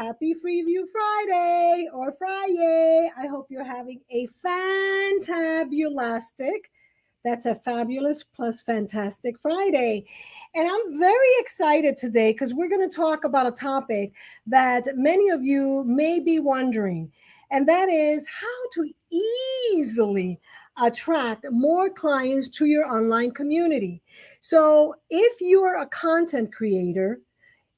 Happy Freeview Friday or Friday. I hope you're having a fantabulastic. That's a fabulous plus fantastic Friday. And I'm very excited today because we're going to talk about a topic that many of you may be wondering, and that is how to easily attract more clients to your online community. So if you're a content creator,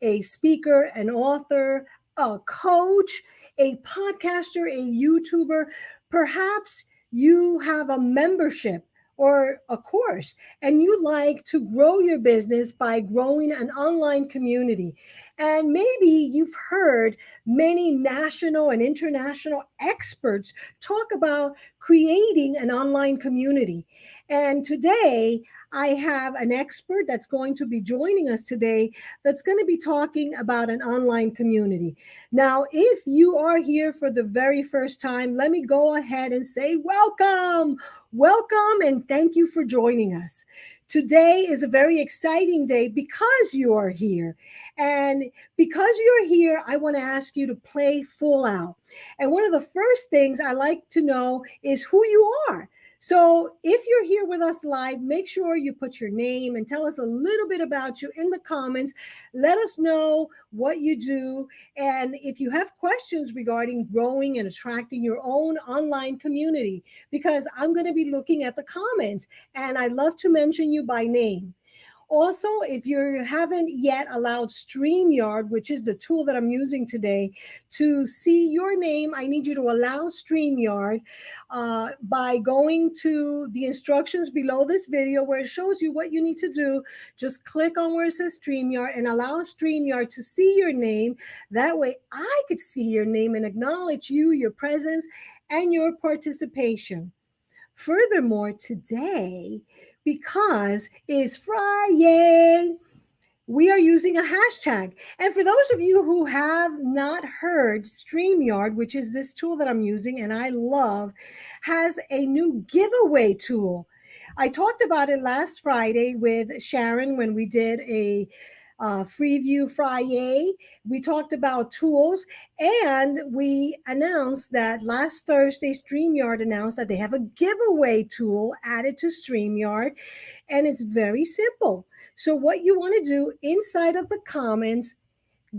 a speaker, an author, a coach, a podcaster, a YouTuber, perhaps you have a membership or a course and you like to grow your business by growing an online community. And maybe you've heard many national and international experts talk about creating an online community. And today I have an expert that's going to be joining us today that's going to be talking about an online community. Now, if you are here for the very first time, let me go ahead and say welcome. Welcome and thank you for joining us. Today is a very exciting day because you are here. And because you're here, I want to ask you to play full out. And one of the first things I like to know is who you are. So if you're here with us live, make sure you put your name and tell us a little bit about you in the comments. Let us know what you do. And if you have questions regarding growing and attracting your own online community, because I'm going to be looking at the comments and I'd love to mention you by name. Also, if you haven't yet allowed StreamYard, which is the tool that I'm using today, to see your name, I need you to allow StreamYard by going to the instructions below this video where it shows you what you need to do. Just click on where it says StreamYard and allow StreamYard to see your name. That way I could see your name and acknowledge you, your presence, and your participation. Furthermore, today, because it's Friday, we are using a hashtag. And for those of you who have not heard, StreamYard, which is this tool that I'm using and I love, has a new giveaway tool. I talked about it last Friday with Sharon when we did a Freeview Friday. We talked about tools and we announced that last Thursday, StreamYard announced that they have a giveaway tool added to StreamYard, and it's very simple. So what you want to do inside of the comments,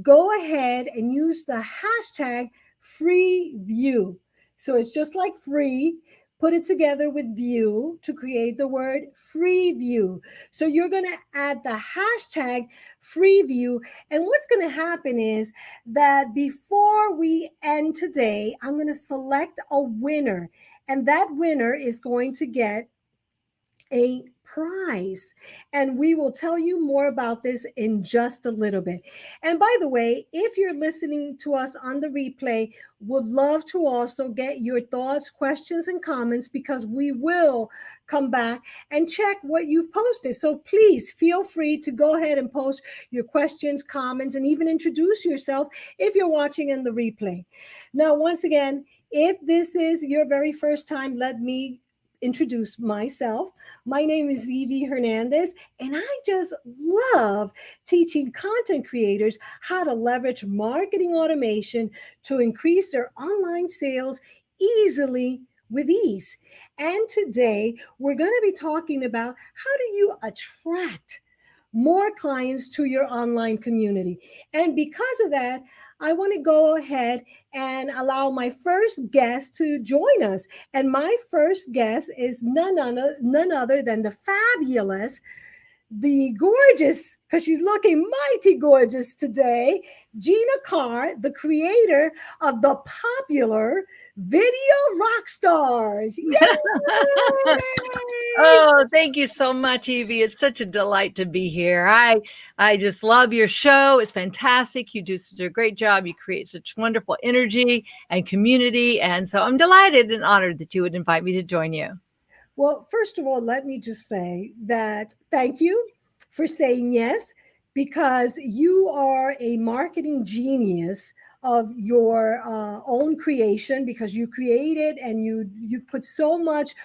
go ahead and use the hashtag FreeView. So it's just like free, put it together with view to create the word Freeview. So you're going to add the hashtag Freeview. And what's going to happen is that before we end today, I'm going to select a winner. And that winner is going to get a prize. And we will tell you more about this in just a little bit. And by the way, if you're listening to us on the replay, would love to also get your thoughts, questions, and comments because we will come back and check what you've posted. So please feel free to go ahead and post your questions, comments, and even introduce yourself if you're watching in the replay. Now, once again, if this is your very first time, let me introduce myself. My name is Evie Hernandez, and I just love teaching content creators how to leverage marketing automation to increase their online sales easily with ease. And today we're going to be talking about how do you attract more clients to your online community. And because of that, I want to go ahead and allow my first guest to join us. And my first guest is none other than the fabulous, the gorgeous, because she's looking mighty gorgeous today, Gina Carr, the creator of the popular VideoRockStarz. Yay! Oh, thank you so much, Evie. It's such a delight to be here. I just love your show. It's fantastic. You do such a great job. You create such wonderful energy and community. And so I'm delighted and honored that you would invite me to join you. Well, first of all, let me just say that thank you for saying yes, because you are a marketing genius of your own creation, because you created and you've put so much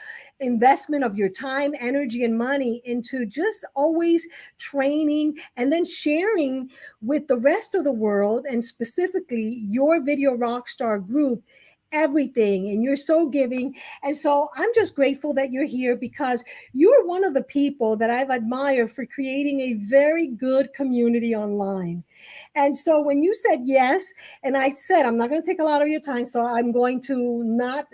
investment of your time, energy, and money into just always training and then sharing with the rest of the world, and specifically your Video Rockstar group, everything. And you're so giving. And so I'm just grateful that you're here, because you're one of the people that I've admired for creating a very good community online. And so when you said yes, and I said, I'm not going to take a lot of your time, so I'm going to not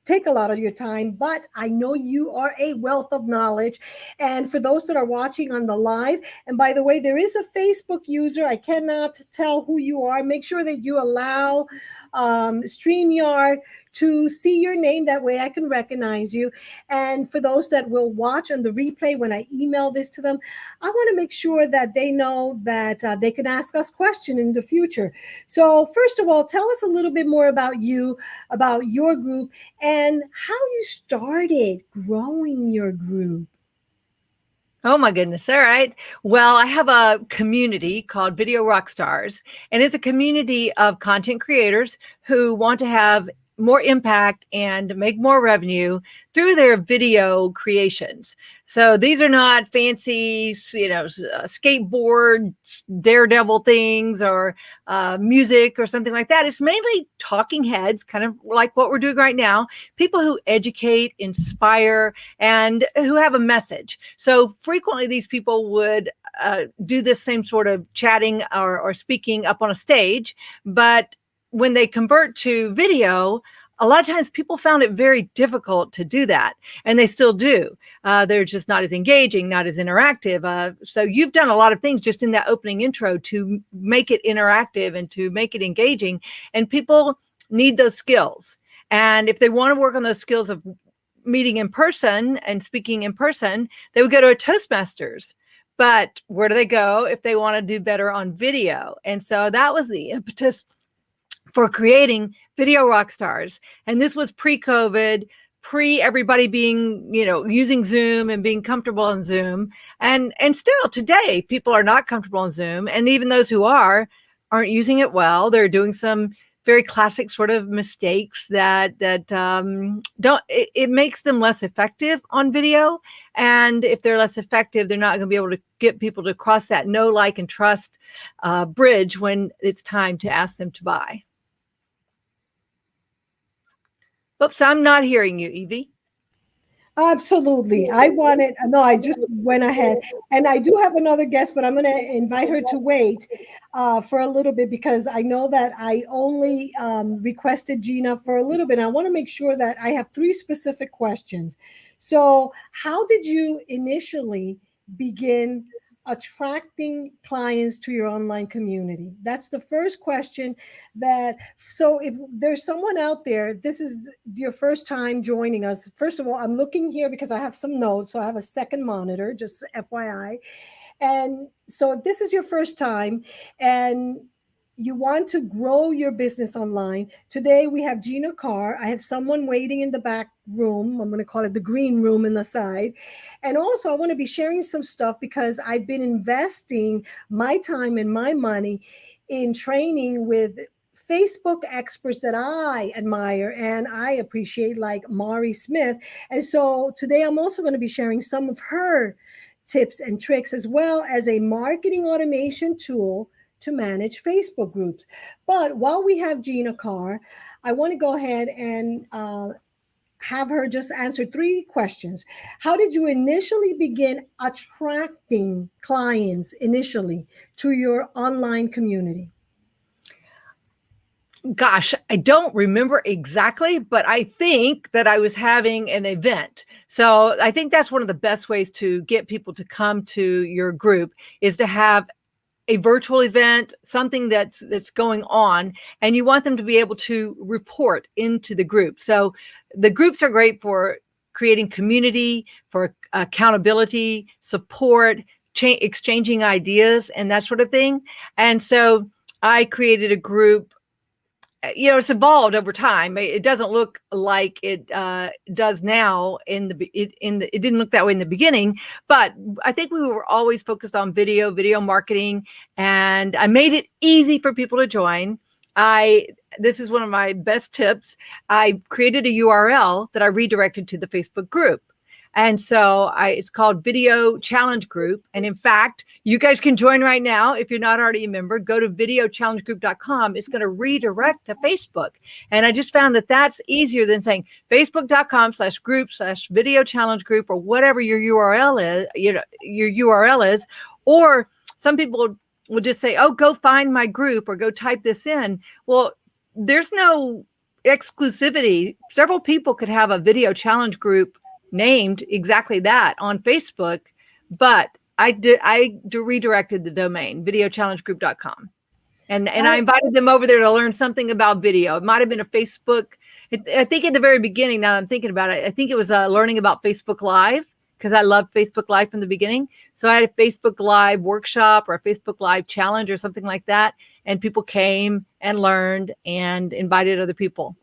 take a lot of your time, but I know you are a wealth of knowledge. And for those that are watching on the live, and by the way, there is a Facebook user, I cannot tell who you are. Make sure that you allow StreamYard to see your name. That way I can recognize you. And for those that will watch on the replay, when I email this to them, I want to make sure that they know that they can ask us questions in the future. So first of all, tell us a little bit more about you, about your group, and how you started growing your group. Oh my goodness. All right. Well, I have a community called Video Rockstars, and it's a community of content creators who want to have more impact and make more revenue through their video creations. So these are not fancy, skateboard, daredevil things or music or something like that. It's mainly talking heads, kind of like what we're doing right now. People who educate, inspire, and who have a message. So frequently these people would do this same sort of chatting or speaking up on a stage, but when they convert to video, a lot of times people found it very difficult to do that, and they still do. They're just not as engaging, not as interactive. So you've done a lot of things just in that opening intro to make it interactive and to make it engaging, and people need those skills. And if they want to work on those skills of meeting in person and speaking in person, they would go to a Toastmasters. But where do they go if they want to do better on video? And so that was the impetus for creating Video Rockstars. And this was pre-COVID, everybody being, using Zoom and being comfortable on Zoom. And still today, people are not comfortable on Zoom. And even those who aren't using it well. They're doing some very classic sort of mistakes that it makes them less effective on video. And if they're less effective, they're not going to be able to get people to cross that know, like, and trust bridge when it's time to ask them to buy. Oops, I'm not hearing you, Evie. Absolutely. I just went ahead, and I do have another guest, but I'm going to invite her to wait for a little bit, because I know that I only requested Gina for a little bit. I want to make sure that I have 3 specific questions. So how did you initially begin attracting clients to your online community? That's the first question. So if there's someone out there, this is your first time joining us. First of all, I'm looking here because I have some notes. So I have a second monitor, just FYI. And so if this is your first time and you want to grow your business online, today we have Gina Carr. I have someone waiting in the back room. I'm going to call it the green room in the side. And also I want to be sharing some stuff, because I've been investing my time and my money in training with Facebook experts that I admire and I appreciate, like Mari Smith. And so today I'm also going to be sharing some of her tips and tricks, as well as a marketing automation tool to manage Facebook groups. But while we have Gina Carr, I want to go ahead and have her just answer 3 questions. How did you initially begin attracting clients initially to your online community? Gosh, I don't remember exactly, but I think that I was having an event. So I think that's one of the best ways to get people to come to your group, is to have a virtual event, something that's going on, and you want them to be able to report into the group. So the groups are great for creating community, for accountability, support, exchanging ideas, and that sort of thing. And so I created a group. It's evolved over time. It doesn't look like it does now. It didn't look that way in the beginning, but I think we were always focused on video marketing, and I made it easy for people to join. this is one of my best tips. I created a URL that I redirected to the Facebook group. And so it's called Video Challenge Group. And in fact, you guys can join right now. If you're not already a member, go to videochallengegroup.com. It's going to redirect to Facebook. And I just found that that's easier than saying facebook.com/group/video challenge group or whatever your URL is, your URL is. Or some people will just say, oh, go find my group or go type this in. Well, there's no exclusivity. Several people could have a video challenge group named exactly that on Facebook, but I redirected the domain videochallengegroup.com, and I invited them over there to learn something about video. It might have been a Facebook. I think in the very beginning, now I'm thinking about it, I think it was learning about Facebook Live, because I loved Facebook Live from the beginning. So I had a Facebook Live workshop or a Facebook Live challenge or something like that, and people came and learned and invited other people.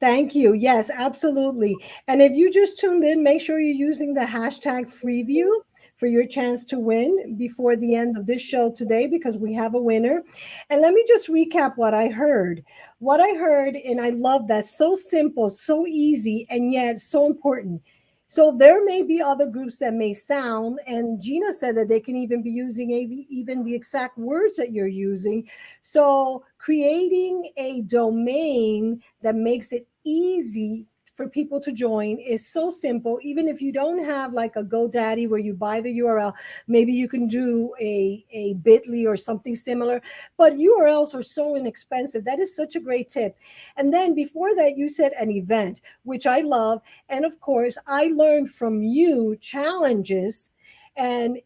Thank you. Yes, absolutely. And if you just tuned in, make sure you're using the hashtag Freeview for your chance to win before the end of this show today, because we have a winner. And let me just recap what I heard. What I heard, and I love that, so simple, so easy, and yet so important. So there may be other groups that may sound, and Gina said that they can even be using even the exact words that you're using. So creating a domain that makes it easy for people to join is so simple. Even if you don't have like a GoDaddy where you buy the URL, maybe you can do a Bitly or something similar, but URLs are so inexpensive. That is such a great tip. And then before that, you said an event, which I love. And of course, I learned from you challenges, and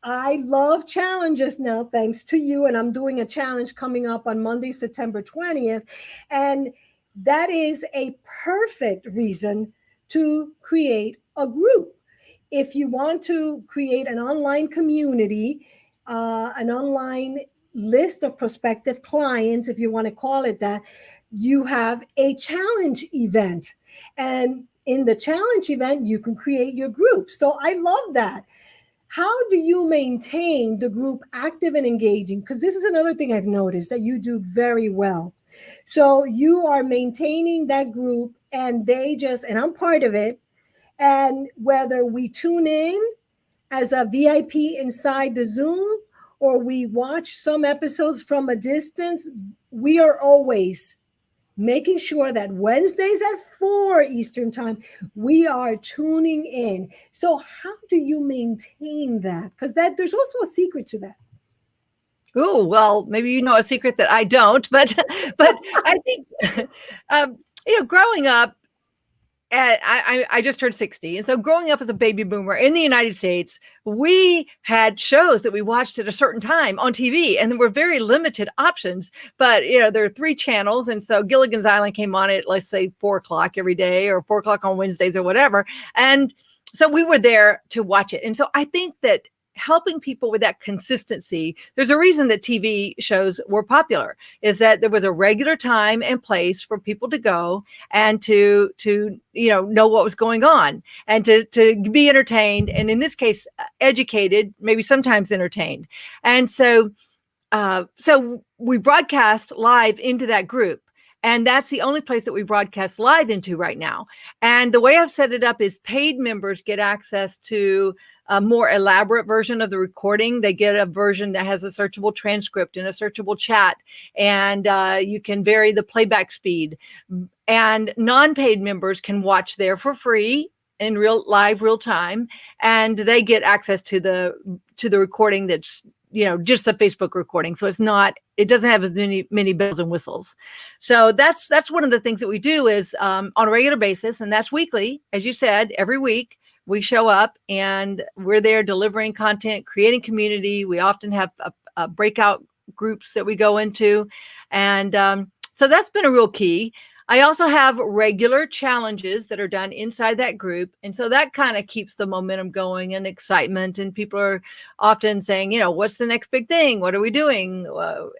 I love challenges now, thanks to you. And I'm doing a challenge coming up on Monday, September 20th. And that is a perfect reason to create a group. If you want to create an online community, an online list of prospective clients, if you want to call it that, you have a challenge event. And in the challenge event, you can create your group. So I love that. How do you maintain the group active and engaging? Because this is another thing I've noticed that you do very well. So you are maintaining that group, and and I'm part of it. And whether we tune in as a VIP inside the Zoom or we watch some episodes from a distance, we are always making sure that Wednesdays at 4 Eastern time, we are tuning in. So how do you maintain that? Because there's also a secret to that. Oh, well, maybe you know a secret that I don't, but I think, growing up, I just turned 60. And so growing up as a baby boomer in the United States, we had shows that we watched at a certain time on TV, and there were very limited options. But, there are 3 channels. And so Gilligan's Island came on at, let's say, 4 o'clock every day or 4 o'clock on Wednesdays or whatever. And so we were there to watch it. And so I think that helping people with that consistency, there's a reason that TV shows were popular, is that there was a regular time and place for people to go and to know what was going on and to be entertained, and in this case educated, maybe sometimes entertained. And so we broadcast live into that group. And that's the only place that we broadcast live into right now. And the way I've set it up is paid members get access to a more elaborate version of the recording. They get a version that has a searchable transcript and a searchable chat, and you can vary the playback speed. And non-paid members can watch there for free in real time, and they get access to the recording that's just the Facebook recording. So it doesn't have as many bells and whistles. So that's one of the things that we do is on a regular basis, and that's weekly, as you said, every week. We show up and we're there delivering content, creating community. We often have a breakout groups that we go into. And so that's been a real key. I also have regular challenges that are done inside that group. And so that kind of keeps the momentum going and excitement. And people are often saying, what's the next big thing? What are we doing?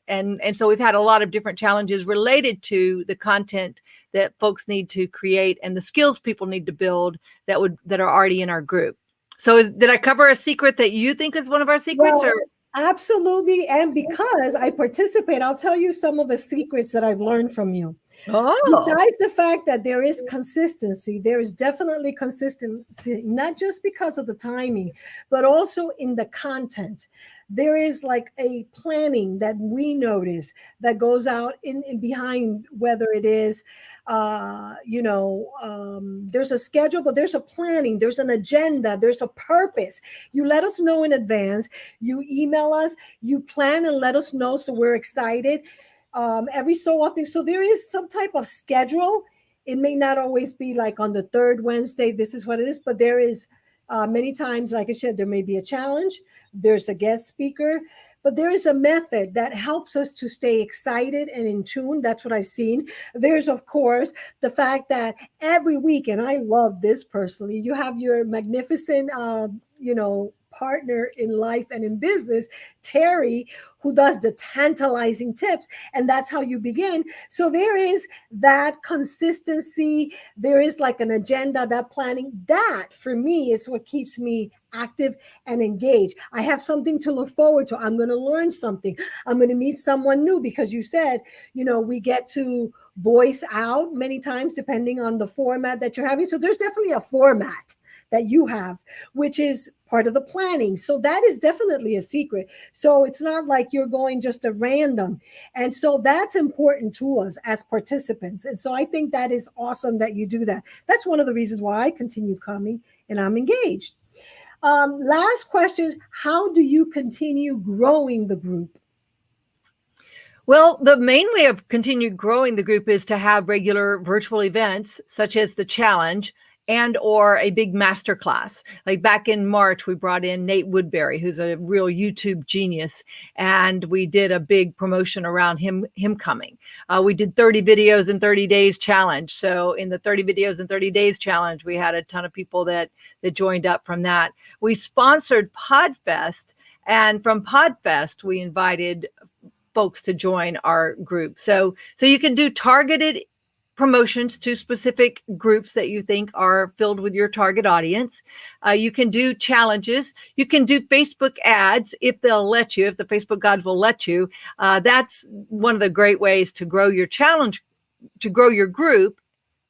And so we've had a lot of different challenges related to the content that folks need to create and the skills people need to build that are already in our group. So did I cover a secret that you think is one of our secrets? Well, or? Absolutely. And because I participate, I'll tell you some of the secrets that I've learned from you. Oh, Besides the fact that there is consistency, there is definitely consistency, not just because of the timing, but also in the content. There is like a planning that we notice that goes out in behind, whether it is, there's a schedule, but there's a planning, there's an agenda, there's a purpose. You let us know in advance, you email us, you plan and let us know so we're excited every so often. So there is some type of schedule. It may not always be like on the third Wednesday, this is what it is, but there is many times, like I said, there may be a challenge, there's a guest speaker, but there is a method that helps us to stay excited and in tune. That's what I've seen. There's, of course, the fact that every week, and I love this personally, you have your magnificent, partner in life and in business, Terry, who does the tantalizing tips. And that's how you begin. So there is that consistency. There is like an agenda, that planning. That for me is what keeps me active and engaged. I have something to look forward to. I'm going to learn something. I'm going to meet someone new, because you said, we get to voice out many times depending on the format that you're having. So there's definitely a format that you have, which is part of the planning. So that is definitely a secret. So it's not like you're going just at random. And so that's important to us as participants. And so I think that is awesome that you do that. That's one of the reasons why I continue coming and I'm engaged. Last question, how do you continue growing the group? Well, the main way of continuing growing the group is to have regular virtual events, such as the challenge and or a big masterclass. Like back in March, we brought in Nate Woodbury, who's a real YouTube genius, and we did a big promotion around him coming. We did 30 videos in 30 days challenge. So in the 30 videos in 30 days challenge, we had a ton of people that joined up from that. We sponsored PodFest, and from PodFest, we invited folks to join our group. So you can do targeted promotions to specific groups that you think are filled with your target audience. You can do challenges. You can do Facebook ads if they'll let you, if the Facebook gods will let you. That's one of the great ways to grow your challenge, to grow your group,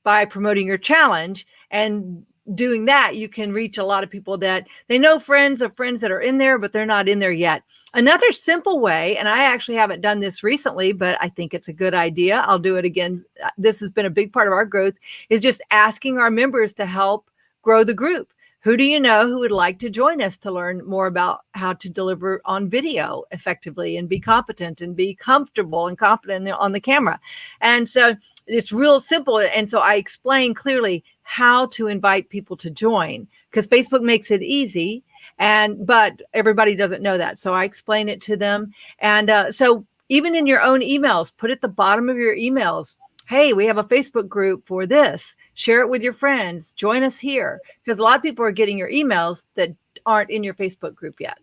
by promoting your challenge. And doing that, you can reach a lot of people that they know, friends of friends that are in there, but they're not in there yet. Another simple way, and I actually haven't done this recently, but I think it's a good idea. I'll do it again. This has been a big part of our growth, is just asking our members to help grow the group. Who do you know who would like to join us to learn more about how to deliver on video effectively and be competent and be comfortable and confident on the camera? And so it's real simple. And so I explain clearly how to invite people to join, because Facebook makes it easy, but everybody doesn't know that. So I explain it to them. And so even in your own emails, put at the bottom of your emails, hey, we have a Facebook group for this. Share it with your friends. Join us here. Because a lot of people are getting your emails that aren't in your Facebook group yet.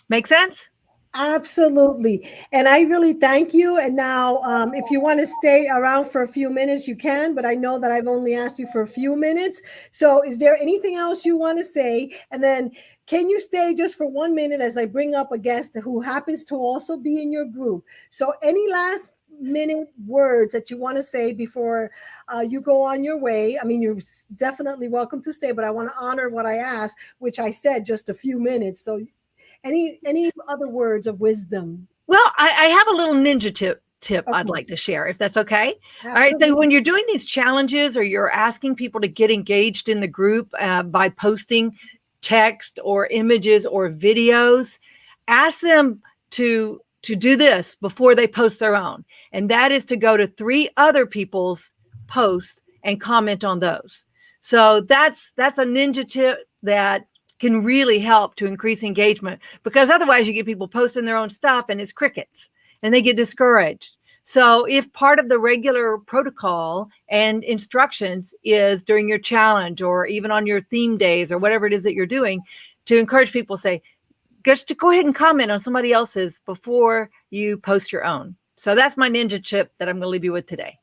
Make sense? Absolutely. And I really thank you. And now, if you want to stay around for a few minutes, you can, but I know that I've only asked you for a few minutes. So is there anything else you want to say? And then can you stay just for 1 minute as I bring up a guest who happens to also be in your group? So any last minute words that you want to say before you go on your way? I mean, you're definitely welcome to stay, but I want to honor what I asked, which I said just a few minutes. So any other words of wisdom? Well, I have a little ninja tip Okay. I'd like to share, if that's okay. Absolutely. All right. So when you're doing these challenges or you're asking people to get engaged in the group by posting text or images or videos, ask them to do this before they post their own. And that is to go to 3 other people's posts and comment on those. So that's a ninja tip that can really help to increase engagement, because otherwise you get people posting their own stuff and it's crickets and they get discouraged. So if part of the regular protocol and instructions is during your challenge or even on your theme days or whatever it is that you're doing, to encourage people, say, just to go ahead and comment on somebody else's before you post your own. So that's my ninja tip that I'm going to leave you with today.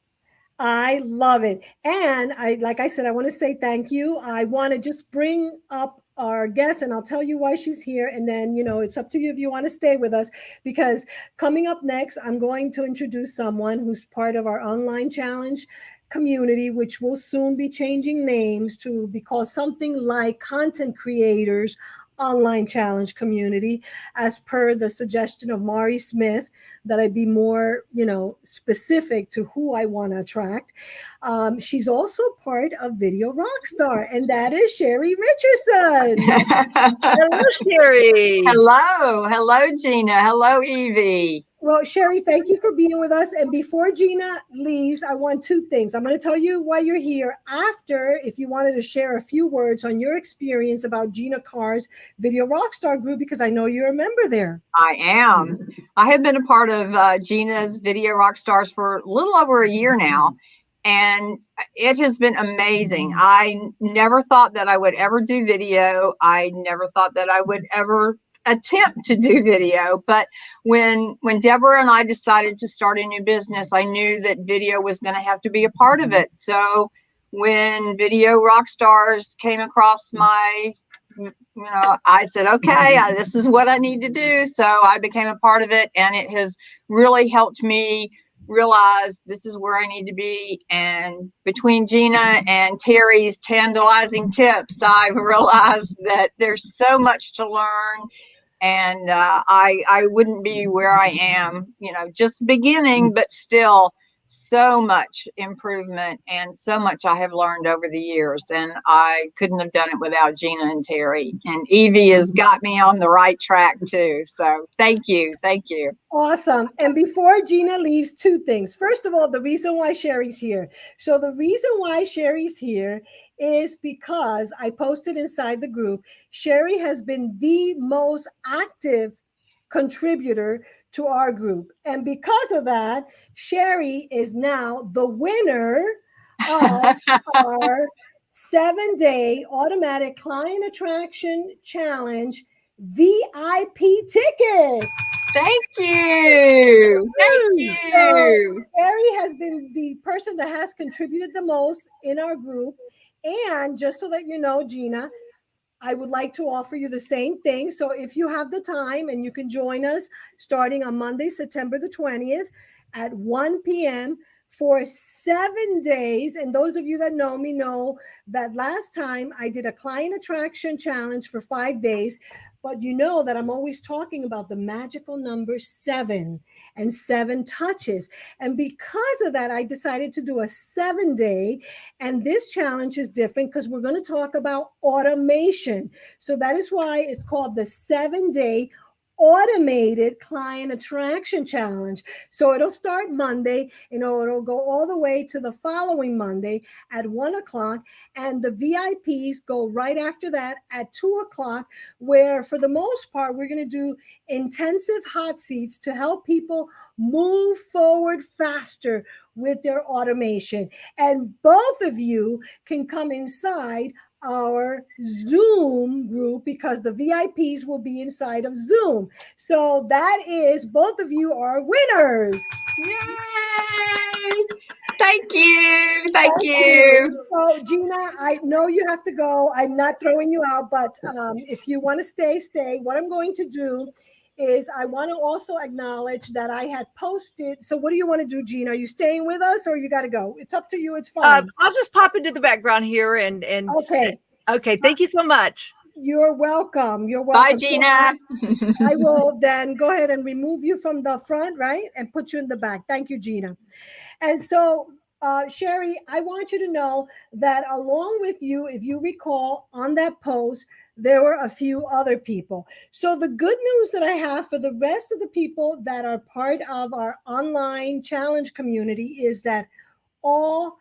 I love it. And like I said, I want to say thank you. I want to just bring up our guest, and I'll tell you why she's here. And then, it's up to you if you want to stay with us, because coming up next, I'm going to introduce someone who's part of our online challenge community, which will soon be changing names to be called something like Content Creators Online Challenge Community, as per the suggestion of Mari Smith, that I be more, specific to who I want to attract. She's also part of Video Rockstar, and that is Sherry Richardson. Hello, Sherry. Hello, Gina. Hello, Evie. Well, Sherry, thank you for being with us. And before Gina leaves, I want two things. I'm going to tell you why you're here. After, if you wanted to share a few words on your experience about Gina Carr's Video Rockstar group, because I know you're a member there. I am. I have been a part of Gina's Video Rockstars for a little over a year now, and it has been amazing. I never thought that I would ever do video. I never thought that I would ever attempt to do video, but when Deborah and I decided to start a new business, I knew that video was going to have to be a part of it. So when Video Rockstars came across my, I said, okay, this is what I need to do. So I became a part of it, and it has really helped me realize this is where I need to be. And between Gina and Terry's tantalizing tips, I've realized that there's so much to learn. And I wouldn't be where I am, just beginning, but still so much improvement and so much I have learned over the years. And I couldn't have done it without Gina and Terry. And Evie has got me on the right track too. So thank you. Thank you. Awesome. And before Gina leaves, two things. First of all, the reason why Sherry's here. So the reason why Sherry's here is because I posted inside the group, Sherry has been the most active contributor to our group. And because of that, Sherry is now the winner of our 7-day automatic client attraction challenge VIP ticket. Thank you. Thank you. So Sherry has been the person that has contributed the most in our group. And just so that you know, Gina, I would like to offer you the same thing. So if you have the time and you can join us starting on Monday, September the 20th at 1 p.m. for 7 days. And those of you that know me know that last time I did a client attraction challenge for 5 days. But you know that I'm always talking about the magical number 7 and 7 touches. And because of that, I decided to do a 7-day. And this challenge is different because we're going to talk about automation. So that is why it's called the 7-day automated client attraction challenge. So it'll start Monday, it'll go all the way to the following Monday at 1 o'clock. And the VIPs go right after that at 2 o'clock, where for the most part, we're going to do intensive hot seats to help people move forward faster with their automation. And both of you can come inside our Zoom group because the VIPs will be inside of Zoom. So that is, both of you are winners. Yay! Thank you. Thank you. So Gina, I know you have to go. I'm not throwing you out, but if you want to stay, stay. What I'm going to do is I want to also acknowledge that I had posted. So what do you want to do, Gina? Are you staying with us or you got to go? It's up to you. It's fine. I'll just pop into the background here and okay. Okay. Thank you so much. You're welcome. You're welcome. Bye, Gina. I will then go ahead and remove you from the front, right? And put you in the back. Thank you, Gina. And so, Sherry, I want you to know that along with you, if you recall on that post, there were a few other people. So the good news that I have for the rest of the people that are part of our online challenge community is that all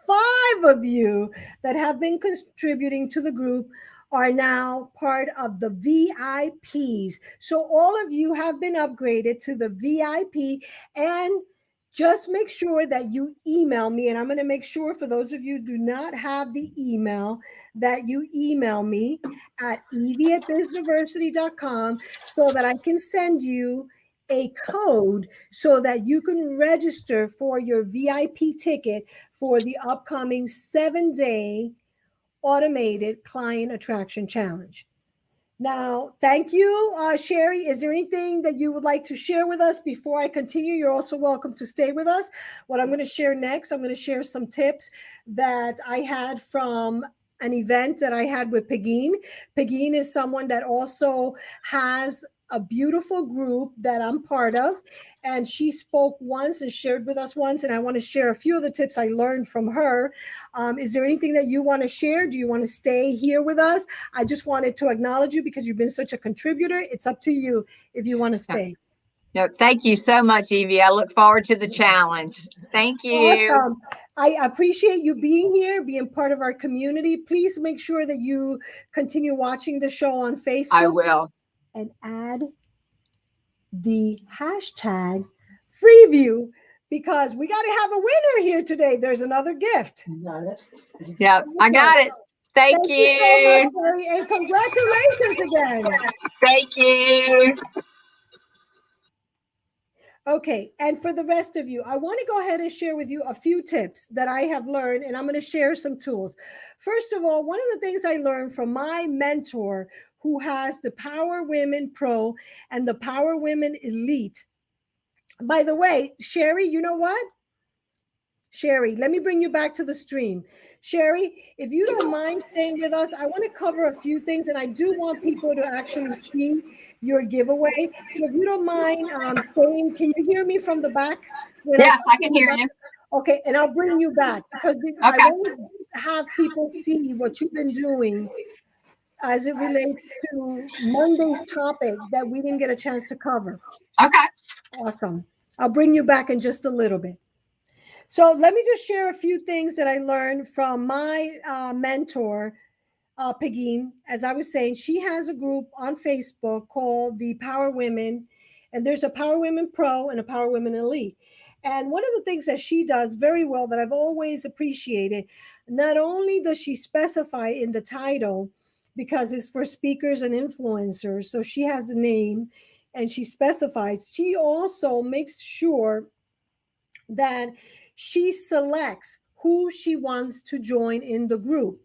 5 of you that have been contributing to the group are now part of the VIPs. So all of you have been upgraded to the VIP, and just make sure that you email me. And I'm going to make sure for those of you who do not have the email that you email me at evie@bizniversity.com so that I can send you a code so that you can register for your VIP ticket for the upcoming 7-day automated client attraction challenge. Now, thank you, Sherry. Is there anything that you would like to share with us before I continue? You're also welcome to stay with us. What I'm going to share next, I'm going to share some tips that I had from an event that I had with Pegeen. Pegeen is someone that also has a beautiful group that I'm part of. And she spoke once and shared with us once. And I want to share a few of the tips I learned from her. Is there anything that you want to share? Do you want to stay here with us? I just wanted to acknowledge you because you've been such a contributor. It's up to you if you want to stay. No, thank you so much, Evie. I look forward to the challenge. Thank you. Awesome. I appreciate you being here, being part of our community. Please make sure that you continue watching the show on Facebook. I will. And add the hashtag Freeview, because we got to have a winner here today. There's another gift. You got it? Yep, I got it. Thank you. So much, Mary, and congratulations again. Thank you. Okay, and for the rest of you, I want to go ahead and share with you a few tips that I have learned, and I'm going to share some tools. First of all, one of the things I learned from my mentor, who has the Power Women Pro and the Power Women Elite. By the way, Sherry, you know what? Sherry, let me bring you back to the stream. Sherry, if you don't mind staying with us, I want to cover a few things, and I do want people to actually see your giveaway. So if you don't mind staying, can you hear me from the back? Yes, I can hear you. Okay, and I'll bring you back because I want to have people see what you've been doing as it relates to Monday's topic that we didn't get a chance to cover. Okay. Awesome. I'll bring you back in just a little bit. So let me just share a few things that I learned from my mentor, Pegeen. As I was saying, she has a group on Facebook called the Power Women, and there's a Power Women Pro and a Power Women Elite. And one of the things that she does very well that I've always appreciated, not only does she specify in the title, because it's for speakers and influencers, so she has the name and she specifies, she also makes sure that she selects who she wants to join in the group.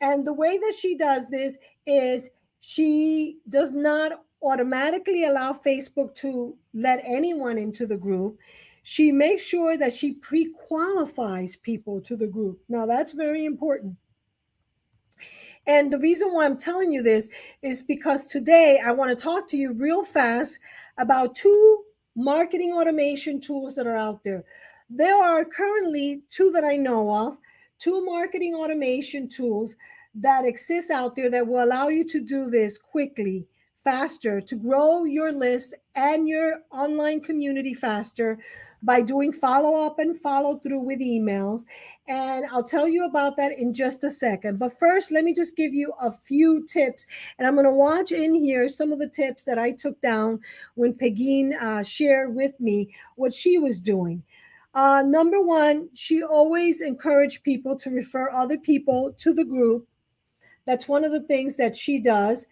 And the way that she does this is she does not automatically allow Facebook to let anyone into the group. She makes sure that she pre-qualifies people to the group. Now, that's very important. And the reason why I'm telling you this is because today I want to talk to you real fast about two marketing automation tools that are out there. There are currently two that I know of, two marketing automation tools that exist out there that will allow you to do this quickly, faster, to grow your list and your online community faster by doing follow-up and follow-through with emails. And I'll tell you about that in just a second. But first, let me just give you a few tips. And I'm going to watch in here some of the tips that I took down when Pegeen shared with me what she was doing. Number one, she always encouraged people to refer other people to the group. That's one of the things that she does.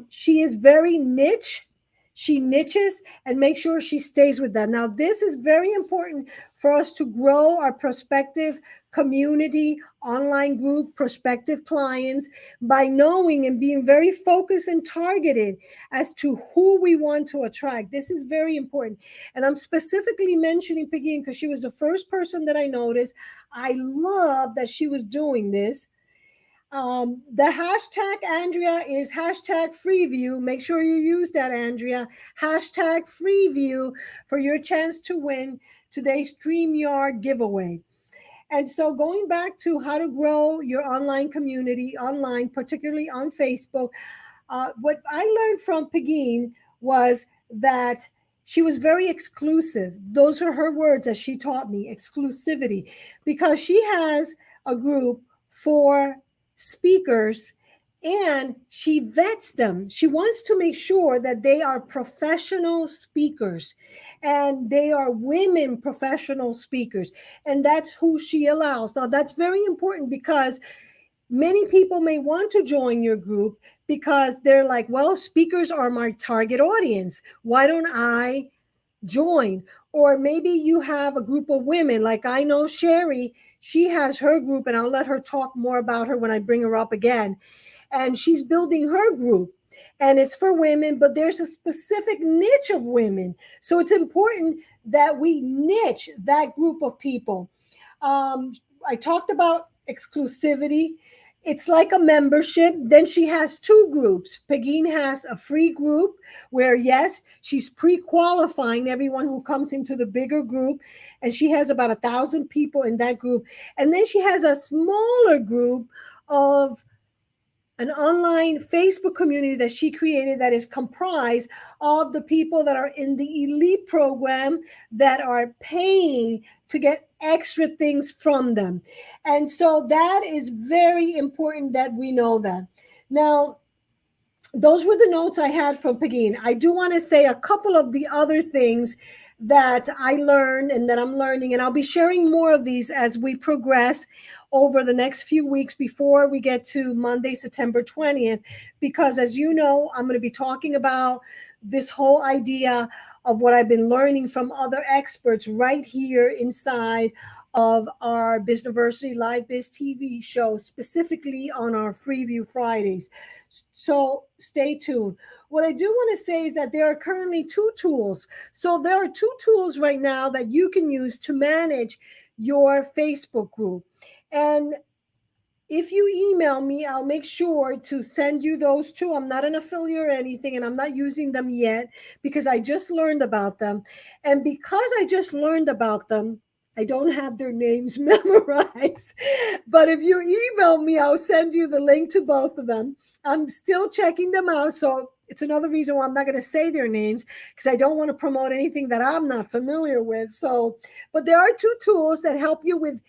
She is very niche. She niches and makes sure she stays with that. Now, this is very important for us to grow our prospective community, online group, prospective clients by knowing and being very focused and targeted as to who we want to attract. This is very important. And I'm specifically mentioning Pegeen because she was the first person that I noticed. I love that she was doing this. The hashtag, Andrea, is hashtag Freeview. Make sure you use that, Andrea. Hashtag Freeview for your chance to win today's StreamYard giveaway. And so going back to how to grow your online community online, particularly on Facebook, what I learned from Pegeen was that she was very exclusive. Those are her words as she taught me, exclusivity, because she has a group for speakers and she vets them. She wants to make sure that they are professional speakers and they are women professional speakers. And that's who she allows. Now, that's very important because many people may want to join your group because they're like, well, speakers are my target audience. Why don't I join? Or maybe you have a group of women, like I know Sherry, she has her group, and I'll let her talk more about her when I bring her up again. And she's building her group, and it's for women, but there's a specific niche of women. So it's important that we niche that group of people. I talked about exclusivity. It's like a membership. Then she has two groups. Pegeen has a free group where, yes, she's pre-qualifying everyone who comes into the bigger group. And she has about 1,000 people in that group. And then she has a smaller group of an online Facebook community that she created that is comprised of the people that are in the elite program that are paying to get extra things from them. And so that is very important that we know that. Now, those were the notes I had from Pegeen. I do want to say a couple of the other things that I learned and that I'm learning, and I'll be sharing more of these as we progress over the next few weeks before we get to Monday, September 20th, because as you know, I'm going to be talking about this whole idea of what I've been learning from other experts right here inside of our Bizniversity LiveBizTV show, specifically on our Freeview Fridays. So stay tuned. What I do want to say is that there are currently two tools. So there are two tools right now that you can use to manage your Facebook group. And if you email me, I'll make sure to send you those two. I'm not an affiliate or anything, and I'm not using them yet because I just learned about them. And because I just learned about them, I don't have their names memorized. But if you email me, I'll send you the link to both of them. I'm still checking them out. So it's another reason why I'm not going to say their names, because I don't want to promote anything that I'm not familiar with. So, but there are two tools that help you with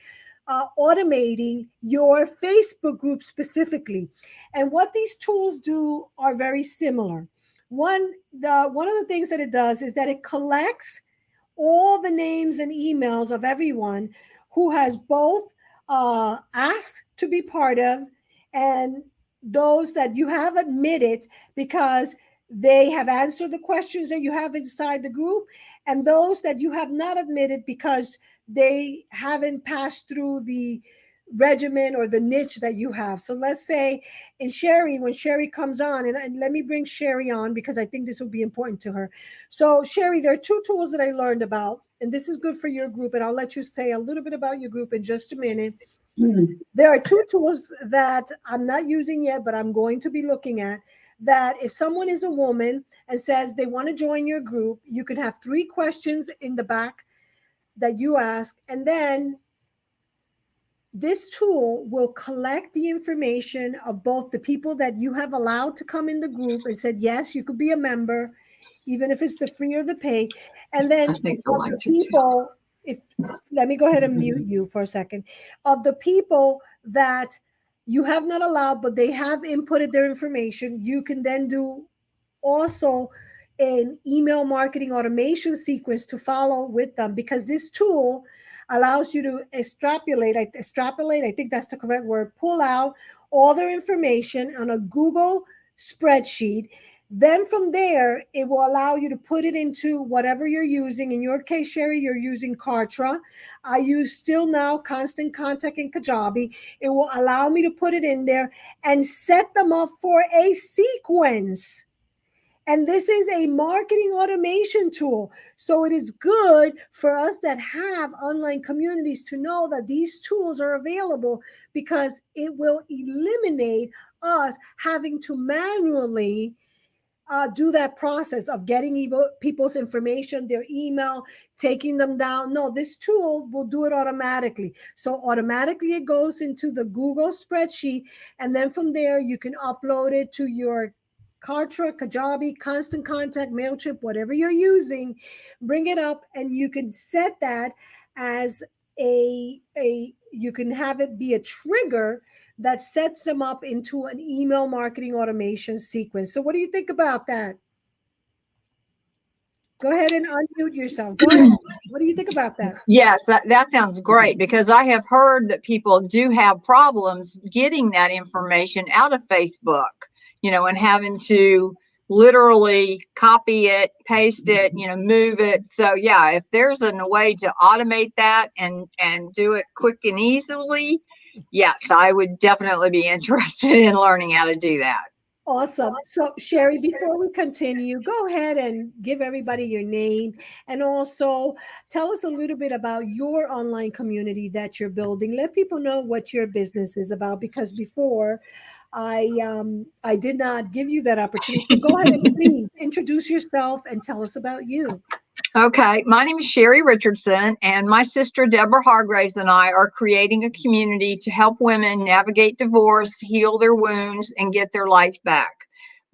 automating your Facebook group specifically. And what these tools do are very similar. One of the things that it does is that it collects all the names and emails of everyone who has both asked to be part of, and those that you have admitted because they have answered the questions that you have inside the group, and those that you have not admitted because they haven't passed through the regimen or the niche that you have. So let's say in Sherry, when Sherry comes on, and let me bring Sherry on because I think this will be important to her. So Sherry, there are two tools that I learned about, and this is good for your group, and I'll let you say a little bit about your group in just a minute. There are two tools that I'm not using yet, but I'm going to be looking at, that if someone is a woman and says they want to join your group, you can have 3 questions in the back that you ask, and then this tool will collect the information of both the people that you have allowed to come in the group and said, yes, you could be a member, even if it's the free or the pay. And then the people, let me go ahead and mute you for a second, of the people that you have not allowed, but they have inputted their information, you can then do also an email marketing automation sequence to follow with them, because this tool allows you to extrapolate, I think that's the correct word, pull out all their information on a Google spreadsheet. Then from there, it will allow you to put it into whatever you're using. In your case, Sherry, you're using Kartra. I use Still Now, Constant Contact, and Kajabi. It will allow me to put it in there and set them up for a sequence. And this is a marketing automation tool. So it is good for us that have online communities to know that these tools are available, because it will eliminate us having to manually do that process of getting people's information, their email, taking them down. No, this tool will do it automatically. So automatically it goes into the Google spreadsheet. And then from there, you can upload it to your Kartra, Kajabi, Constant Contact, MailChimp, whatever you're using, bring it up, and you can set that as you can have it be a trigger that sets them up into an email marketing automation sequence. So what do you think about that? Go ahead and unmute yourself. Go ahead. What do you think about that? Yes, that sounds great, because I have heard that people do have problems getting that information out of Facebook, and having to literally copy it, paste it, move it. So yeah, if there's a way to automate that and do it quick and easily, yes, I would definitely be interested in learning how to do that. Awesome. So Sherry, before we continue, go ahead and give everybody your name, and also tell us a little bit about your online community that you're building. Let people know what your business is about, because before I did not give you that opportunity. So go ahead and please introduce yourself and tell us about you. Okay, my name is Sherry Richardson, and my sister Deborah Hargraves and I are creating a community to help women navigate divorce, heal their wounds, and get their life back.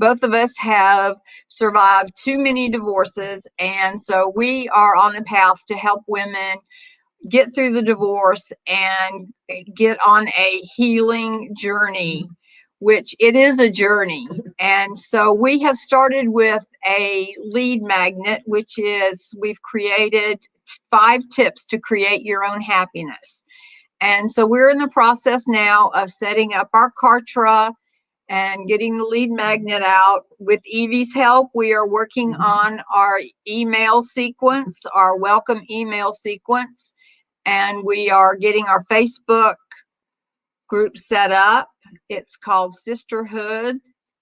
Both of us have survived too many divorces, and so we are on the path to help women get through the divorce and get on a healing journey, which it is a journey. And so we have started with a lead magnet, which is we've created 5 tips to create your own happiness. And so we're in the process now of setting up our Kartra and getting the lead magnet out. With Evie's help, we are working on our email sequence, our welcome email sequence, and we are getting our Facebook group set up. It's called Sisterhood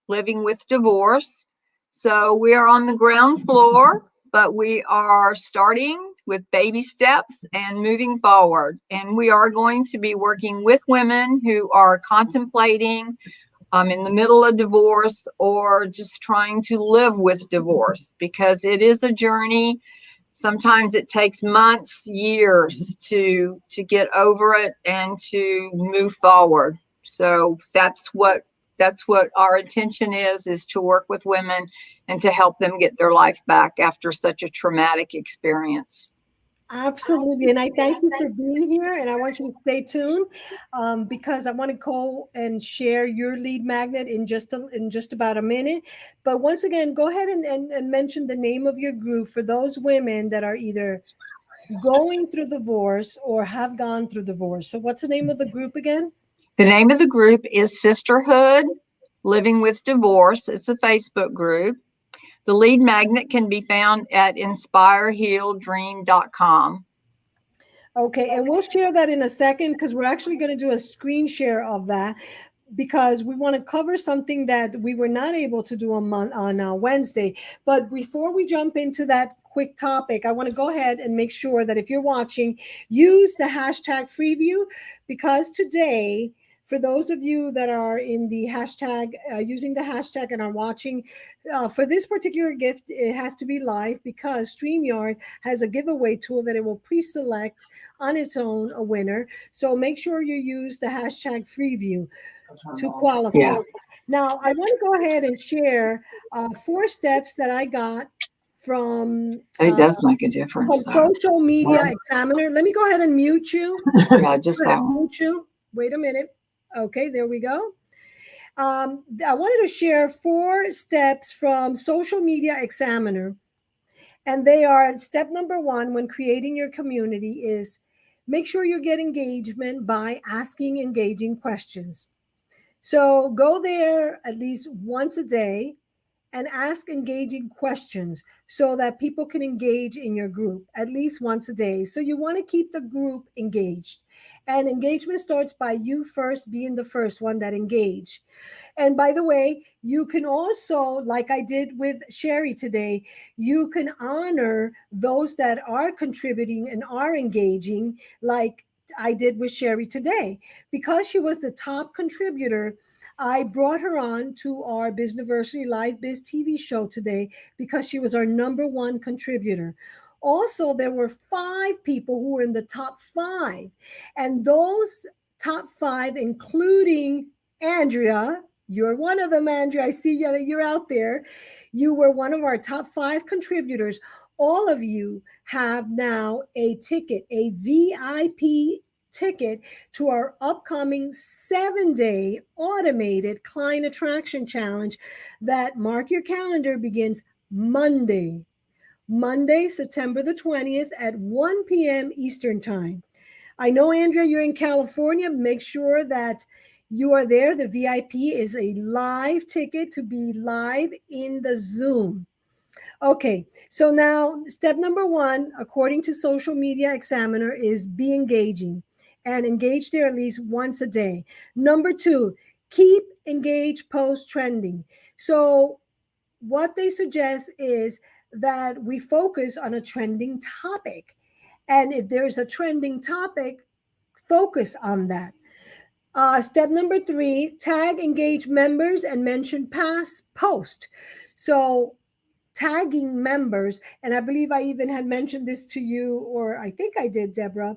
Living with Divorce. So we are on the ground floor, but we are starting with baby steps and moving forward. And we are going to be working with women who are contemplating in the middle of divorce or just trying to live with divorce, because it is a journey. Sometimes it takes months, years to get over it and to move forward. So that's what our intention is to work with women and to help them get their life back after such a traumatic experience. Absolutely. And I thank you for being here. And I want you to stay tuned because I want to go and share your lead magnet in just about a minute. But once again, go ahead and mention the name of your group for those women that are either going through divorce or have gone through divorce. So what's the name of the group again? The name of the group is Sisterhood Living with Divorce. It's a Facebook group. The lead magnet can be found at inspirehealdream.com. Okay, and we'll share that in a second because we're actually going to do a screen share of that, because we want to cover something that we were not able to do on Wednesday. But before we jump into that quick topic, I want to go ahead and make sure that if you're watching, use the hashtag Freeview, because today, for those of you that are in the hashtag, using the hashtag and are watching, for this particular gift, it has to be live because StreamYard has a giveaway tool that it will pre-select on its own a winner. So make sure you use the hashtag Freeview to qualify. Yeah. Now, I want to go ahead and share 4 steps that I got from it does make a difference. From Social Media Examiner. Let me go ahead and mute you. Yeah, just mute you. Wait a minute. Okay, there we go. I wanted to share 4 steps from Social Media Examiner. And they are: step number 1 when creating your community is make sure you get engagement by asking engaging questions. So go there at least once a day and ask engaging questions so that people can engage in your group at least once a day. So you want to keep the group engaged. And engagement starts by you first being the first one that engage. And by the way, you can also, like I did with Sherry today, you can honor those that are contributing and are engaging, like I did with Sherry today. Because she was the top contributor, I brought her on to our Bizniversity LiveBizTV show today because she was our #1 contributor. Also, there were 5 people who were in the top 5. And those top 5, including Andrea, you're one of them, Andrea. I see you, you're out there. You were one of our top 5 contributors. All of you have now a ticket, a VIP ticket to our upcoming 7-day automated client attraction challenge that, mark your calendar, begins Monday, September the 20th at 1 p.m. Eastern time. I know, Andrea, you're in California. Make sure that You are there. The VIP is a live ticket to be live in the Zoom. Okay, so now step number 1, according to Social Media Examiner, is be engaging and engage there at least once a day. Number 2, keep engaged post trending. So what they suggest is that we focus on a trending topic. And if there's a trending topic, focus on that. Step number 3, tag engaged members and mention past post. So tagging members, and I believe I even had mentioned this to you, or I think I did, Deborah,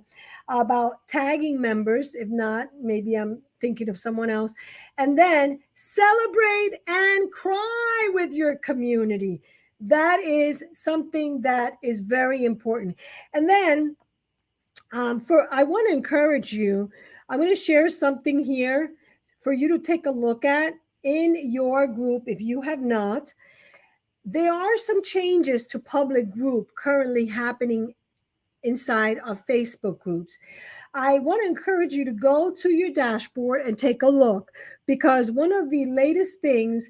about tagging members. If not, maybe I'm thinking of someone else. And then celebrate and cry with your community. That is something that is very important. And then I want to encourage you, I'm going to share something here for you to take a look at in your group if you have not. There are some changes to public group currently happening inside of Facebook groups. I want to encourage you to go to your dashboard and take a look, because one of the latest things,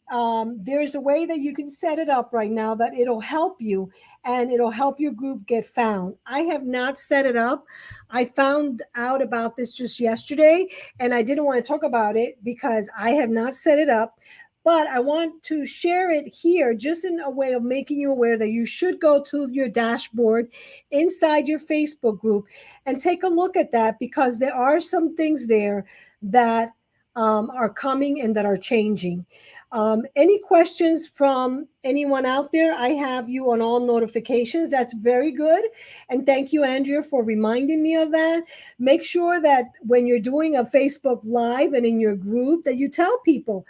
there's a way that you can set it up right now that it'll help you and it'll help your group get found. I have not set it up. I found out about this just yesterday and I didn't want to talk about it because I have not set it up. But I want to share it here just in a way of making you aware that you should go to your dashboard inside your Facebook group and take a look at that, because there are some things there that are coming and that are changing. Any questions from anyone out there? I have you on all notifications. That's very good. And thank you, Andrea, for reminding me of that. Make sure that when you're doing a Facebook Live and in your group that you tell people,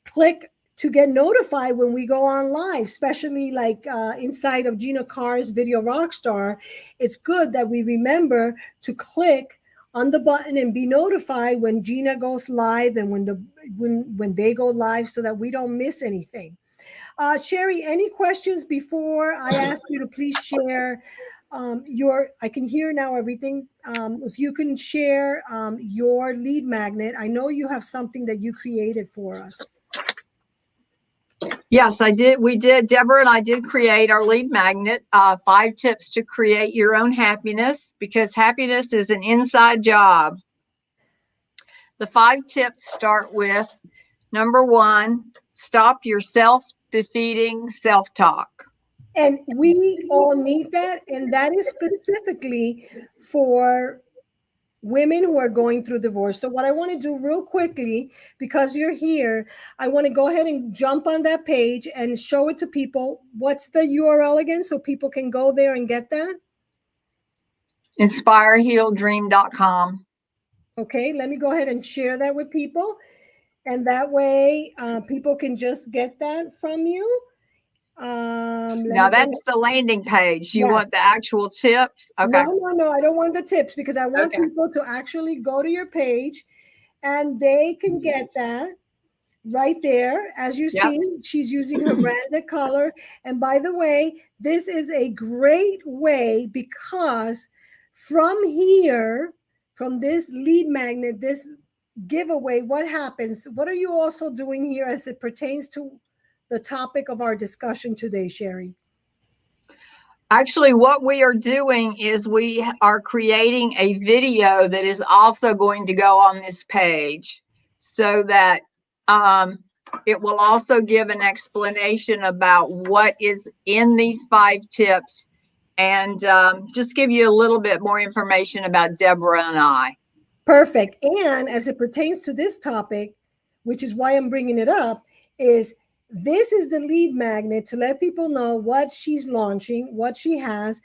click to get notified when we go on live, especially like inside of Gina Carr's Video Rockstar. It's good that we remember to click on the button and be notified when Gina goes live and when they go live, so that we don't miss anything. Sherry, any questions before I ask you to please share I can hear now everything. If you can share your lead magnet. I know you have something that you created for us. Yes, I did. We did. Deborah and I did create our lead magnet, 5 tips to create your own happiness, because happiness is an inside job. The 5 tips start with number 1, stop your self-defeating self-talk. And we all need that. And that is specifically for women who are going through divorce. So what I want to do real quickly, because you're here, I want to go ahead and jump on that page and show it to people. What's the URL again, so people can go there and get that? InspireHealDream.com. Okay, let me go ahead and share that with people. And that way people can just get that from you. Now that's the landing page. You Yes. want the actual tips? Okay. No, I don't want the tips, because I want Okay. people to actually go to your page and they can get that right there. As you see, she's using her branded color. And by the way, this is a great way, because from here, from this lead magnet, this giveaway, what happens? What are you also doing here as it pertains to the topic of our discussion today, Sherry? Actually, what we are doing is we are creating a video that is also going to go on this page, so that it will also give an explanation about what is in these 5 tips, and just give you a little bit more information about Deborah and I. Perfect. And as it pertains to this topic, which is why I'm bringing it up, is this is the lead magnet to let people know what she's launching, what she has,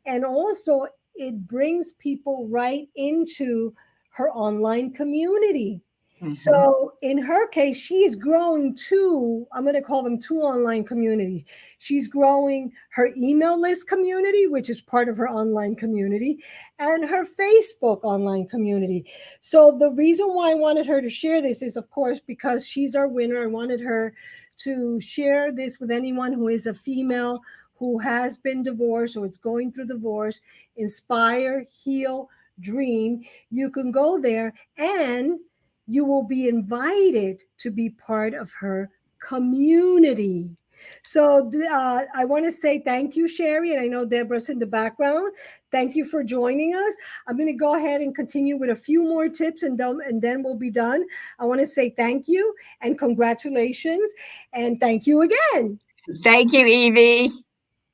and also it brings people right into her online community. Mm-hmm. So in her case, she is growing 2, I'm going to call them 2 online communities. She's growing her email list community, which is part of her online community, and her Facebook online community. So the reason why I wanted her to share this is, of course, because she's our winner. I wanted her to share this with anyone who is a female who has been divorced or is going through divorce. Inspire, Heal, Dream. You can go there, and you will be invited to be part of her community. So I want to say thank you, Sherry, and I know Deborah's in the background. Thank you for joining us. I'm going to go ahead and continue with a few more tips, and then we'll be done. I want to say thank you and congratulations, and thank you again. Thank you, Evie.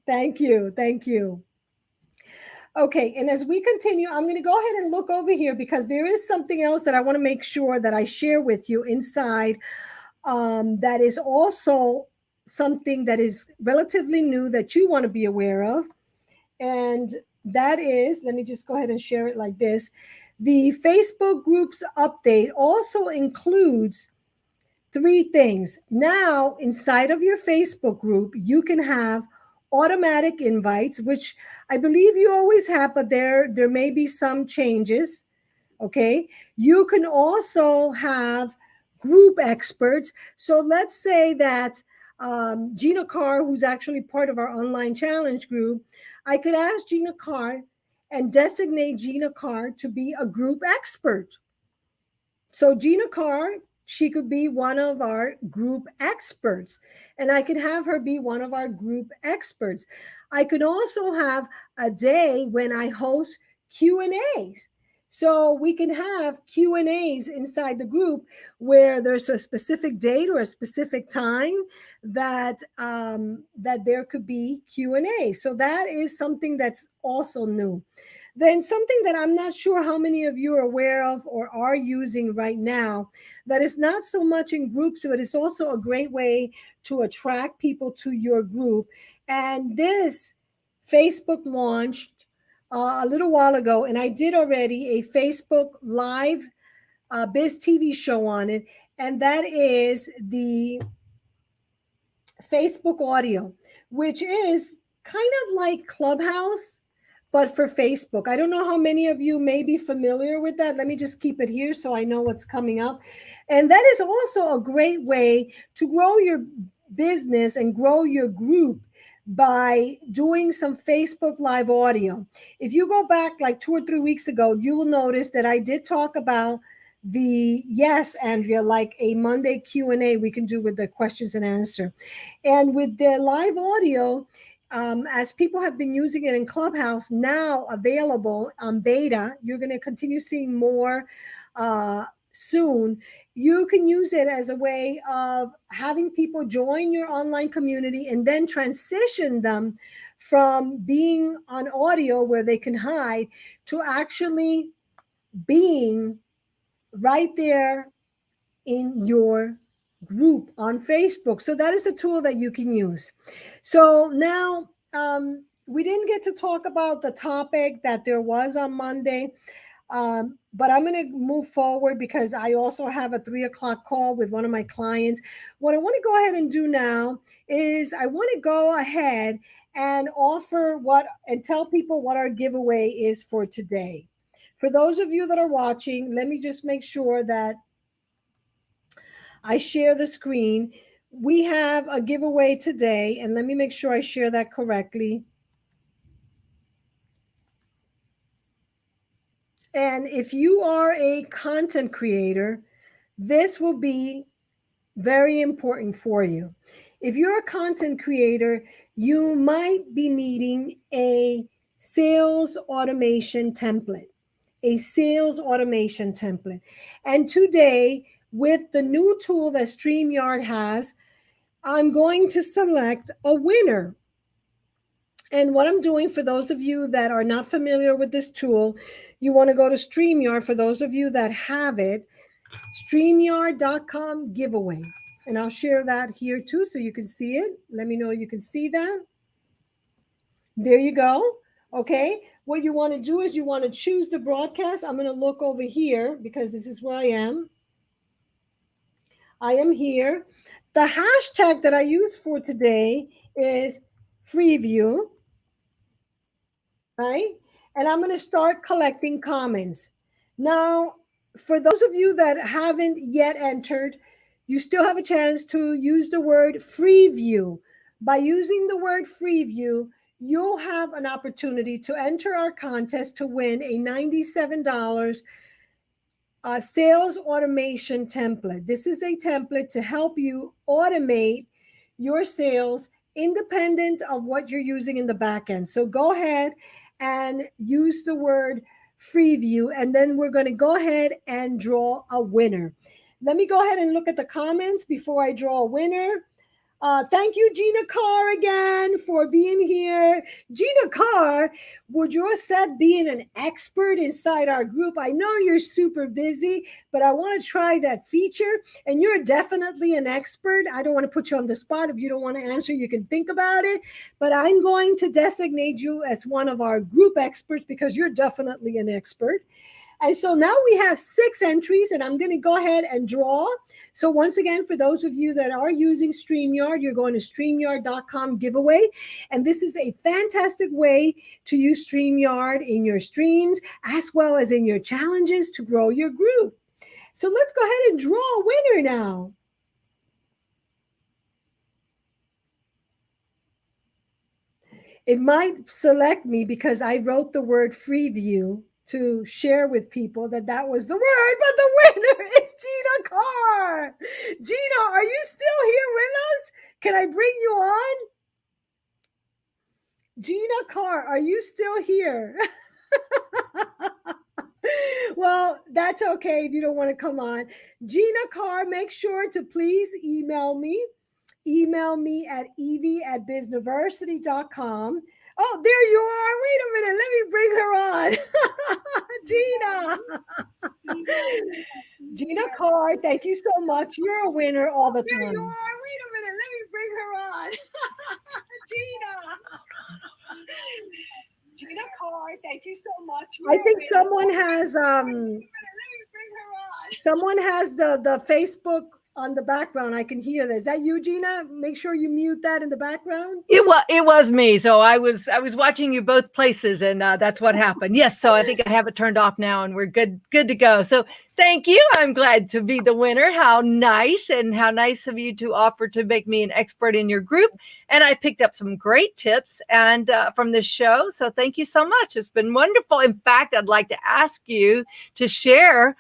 Thank you. Thank you. Okay, and as we continue, I'm going to go ahead and look over here because there is something else that I want to make sure that I share with you inside that is also something that is relatively new that you want to be aware of. And that is, let me just go ahead and share it like this. The Facebook groups update also includes 3 things. Now, inside of your Facebook group, you can have automatic invites, which I believe you always have, but there may be some changes. Okay. You can also have group experts. So let's say that Gina Carr, who's actually part of our online challenge group, I could ask Gina Carr and designate Gina Carr to be a group expert. So Gina Carr, she could be one of our group experts, and I could have her be one of our group experts. I could also have a day when I host Q&As. So we can have Q&As inside the group where there's a specific date or a specific time that there could be Q&A. So that is something that's also new. Then something that I'm not sure how many of you are aware of or are using right now that is not so much in groups, but it's also a great way to attract people to your group. And this Facebook launched a little while ago, and I did already a Facebook Live BizTV show on it, and that is the Facebook audio, which is kind of like Clubhouse, but for Facebook. I don't know how many of you may be familiar with that. Let me just keep it here so I know what's coming up. And that is also a great way to grow your business and grow your group by doing some Facebook Live audio. If you go back like 2 or 3 weeks ago, you will notice that I did talk about yes, Andrea, like a Monday Q&A we can do with the questions and answer. And with the live audio, as people have been using it in Clubhouse, now available on beta, you're going to continue seeing more soon. You can use it as a way of having people join your online community and then transition them from being on audio where they can hide to actually being right there in your group on Facebook. So that is a tool that you can use. So now we didn't get to talk about the topic that there was on Monday, but I'm going to move forward because I also have a 3 o'clock call with one of my clients. What I want to go ahead and do now is I want to go ahead and tell people what our giveaway is for today. For those of you that are watching, let me just make sure that I share the screen. We have a giveaway today, and let me make sure I share that correctly. And if you are a content creator, this will be very important for you. If you're a content creator, you might be needing a sales automation template. And today, with the new tool that StreamYard has, I'm going to select a winner. And what I'm doing, for those of you that are not familiar with this tool, you want to go to StreamYard. For those of you that have it, StreamYard.com giveaway. And I'll share that here too so you can see it. Let me know you can see that. There you go. Okay. What you want to do is you want to choose the broadcast. I'm going to look over here because this is where I am. I am here. The hashtag that I use for today is Freeview. Right? And I'm going to start collecting comments. Now, for those of you that haven't yet entered, you still have a chance to use the word Freeview. By using the word Freeview, you'll have an opportunity to enter our contest to win a $97 sales automation template. This is a template to help you automate your sales independent of what you're using in the back end. So go ahead and use the word Freeview, and then we're going to go ahead and draw a winner. Let me go ahead and look at the comments before I draw a winner. Thank you, Gina Carr, again for being here. Gina Carr, would you accept being an expert inside our group? I know you're super busy, but I want to try that feature. And you're definitely an expert. I don't want to put you on the spot. If you don't want to answer, you can think about it. But I'm going to designate you as one of our group experts because you're definitely an expert. And so now we have 6 entries, and I'm going to go ahead and draw. So once again, for those of you that are using StreamYard, you're going to StreamYard.com giveaway. And this is a fantastic way to use StreamYard in your streams, as well as in your challenges to grow your group. So let's go ahead and draw a winner now. It might select me because I wrote the word Freeview to share with people that was the word, but the winner is Gina Carr. Gina, are you still here with us? Can I bring you on? Gina Carr, are you still here? Well, that's okay if you don't want to come on. Gina Carr, make sure to please email me. Email me at evie@bizniversity.com. Oh, there you are. Wait a minute. Let me bring her on. Gina. Gina Carr, thank you so much. You're a winner all the time. There you are. Wait a minute. Let me bring her on. Gina. Gina Carr, thank you so much. I think someone has someone has the Facebook on the background. I can hear this. Is that you, Gina? Make sure you mute that in the background. It was me. So I was watching you both places, and that's what happened. Yes. So I think I have it turned off now, and we're good to go. So thank you. I'm glad to be the winner. How nice, and how nice of you to offer to make me an expert in your group. And I picked up some great tips and from this show. So thank you so much. It's been wonderful. In fact, I'd like to ask you to share,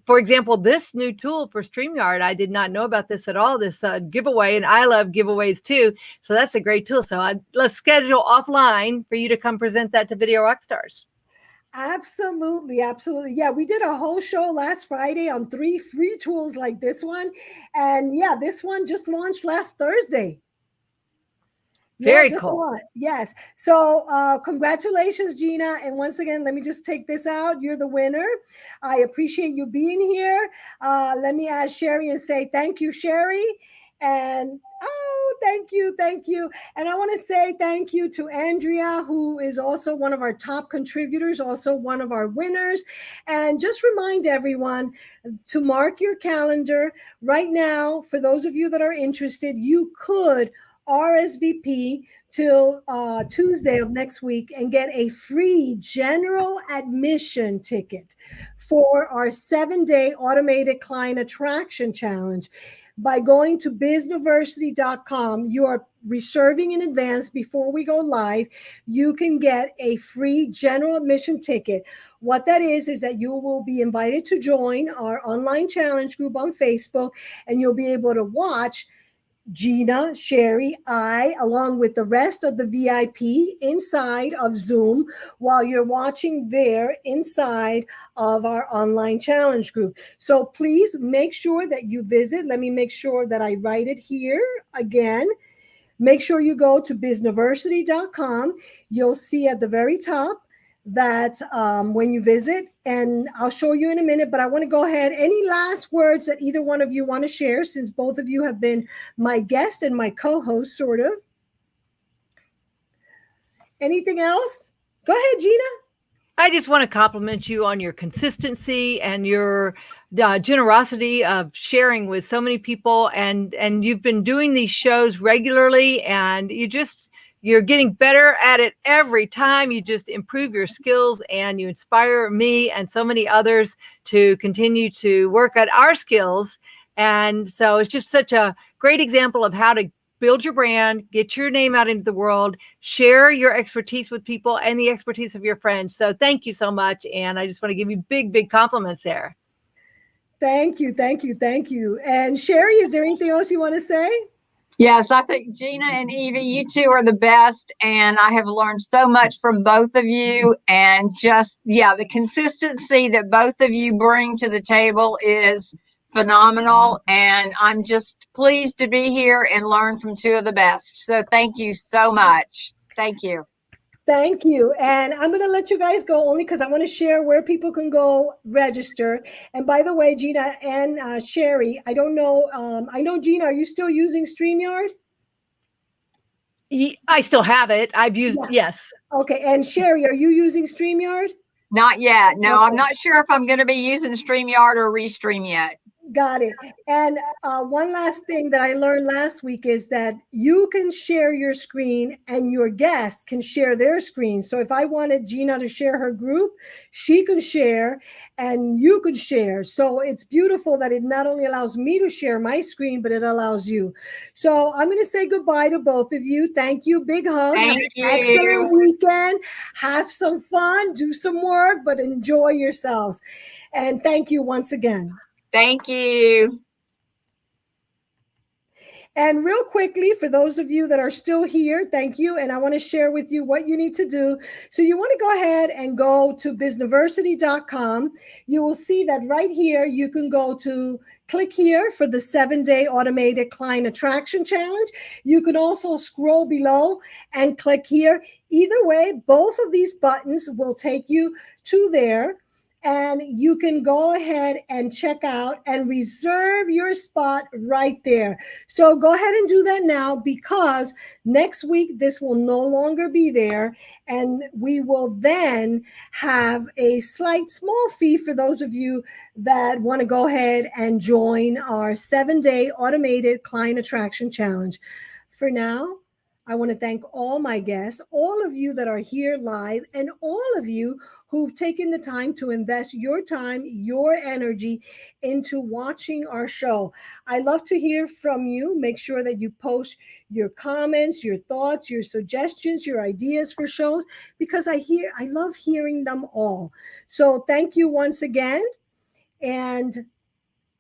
for example, this new tool for StreamYard. I did not know about this at all, this giveaway, and I love giveaways too. So that's a great tool. So let's schedule offline for you to come present that to Video Rockstars. Absolutely. Absolutely. Yeah, we did a whole show last Friday on 3 free tools like this one. And yeah, this one just launched last Thursday. Very cool. Yes. So congratulations, Gina. And once again, let me just take this out. You're the winner. I appreciate you being here. Let me ask Sherry and say thank you, Sherry. And thank you. Thank you. And I want to say thank you to Andrea, who is also one of our top contributors, also one of our winners. And just remind everyone to mark your calendar right now. For those of you that are interested, you could RSVP till Tuesday of next week and get a free general admission ticket for our 7-day automated client attraction challenge. By going to Bizniversity.com, you are reserving in advance before we go live. You can get a free general admission ticket. What that is that you will be invited to join our online challenge group on Facebook, and you'll be able to watch Gina, Sherry, I, along with the rest of the VIP inside of Zoom while you're watching there inside of our online challenge group. So please make sure that you visit. Let me make sure that I write it here again. Make sure you go to Bizniversity.com. You'll see at the very top that when you visit, and I'll show you in a minute, but I want to go ahead. Any last words that either one of you want to share, since both of you have been my guest and my co-host, sort of? Anything else? Go ahead, Gina. I just want to compliment you on your consistency and your generosity of sharing with so many people. And you've been doing these shows regularly, and you're getting better at it every time. You just improve your skills, and you inspire me and so many others to continue to work at our skills. And so it's just such a great example of how to build your brand, get your name out into the world, share your expertise with people and the expertise of your friends. So thank you so much. And I just want to give you big, big compliments there. Thank you, thank you, thank you. And Sherry, is there anything else you want to say? Yes, I think Gina and Evie, you two are the best. And I have learned so much from both of you. And just, the consistency that both of you bring to the table is phenomenal. And I'm just pleased to be here and learn from two of the best. So thank you so much. Thank you. Thank you. And I'm going to let you guys go only because I want to share where people can go register. And by the way, Gina and Sherry, I don't know. I know, Gina, are you still using StreamYard? I still have it. I've used, yes. Okay. And Sherry, are you using StreamYard? Not yet. No, Okay. I'm not sure if I'm going to be using StreamYard or Restream yet. Got it. And one last thing that I learned last week is that you can share your screen and your guests can share their screen. So if I wanted Gina to share her group, she can share and you could share. So it's beautiful that it not only allows me to share my screen, but it allows you. So I'm going to say goodbye to both of you. Thank you. Big hug. Thank you. Excellent weekend. Have some fun, do some work, but enjoy yourselves. And thank you once again. Thank you. And real quickly, for those of you that are still here, thank you. And I want to share with you what you need to do. So you want to go ahead and go to Bizniversity.com. You will see that right here, you can go to click here for the 7-day automated client attraction challenge. You can also scroll below and click here. Either way, both of these buttons will take you to there. And you can go ahead and check out and reserve your spot right there. So go ahead and do that now because next week this will no longer be there. And we will then have a small fee for those of you that want to go ahead and join our 7-day automated client attraction challenge. For now, I want to thank all my guests, all of you that are here live, and all of you who've taken the time to invest your time, your energy into watching our show. I love to hear from you. Make sure that you post your comments, your thoughts, your suggestions, your ideas for shows, because I love hearing them all. So thank you once again. And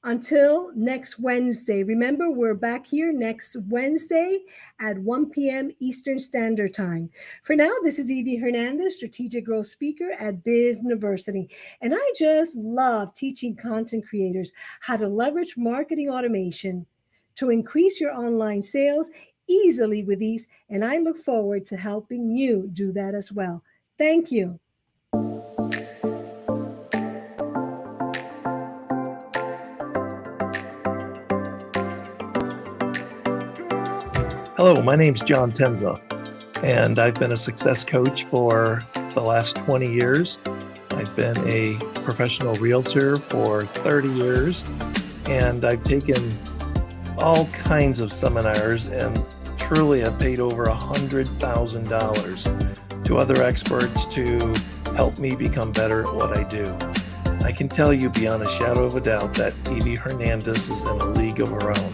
until next Wednesday, remember, we're back here next Wednesday at 1 p.m. Eastern Standard Time. For now, this is Evie Hernandez, Strategic Growth Speaker at Bizniversity. And I just love teaching content creators how to leverage marketing automation to increase your online sales easily with ease. And I look forward to helping you do that as well. Thank you. Hello, my name's John Tenza, and I've been a success coach for the last 20 years. I've been a professional realtor for 30 years, and I've taken all kinds of seminars and truly have paid over $100,000 to other experts to help me become better at what I do. I can tell you beyond a shadow of a doubt that Evie Hernandez is in a league of her own.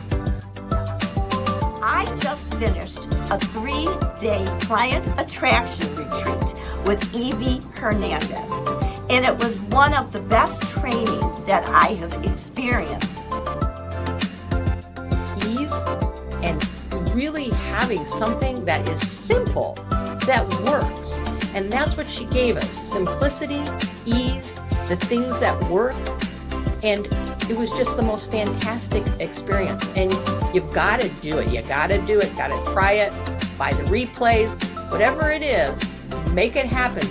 I just finished a 3-day client attraction retreat with Evie Hernandez, and it was one of the best trainings that I have experienced. Ease and really having something that is simple, that works. And that's what she gave us, simplicity, ease, the things that work. And it was just the most fantastic experience. And you've got to do it. You got to do it. Got to try it. Buy the replays. Whatever it is, make it happen.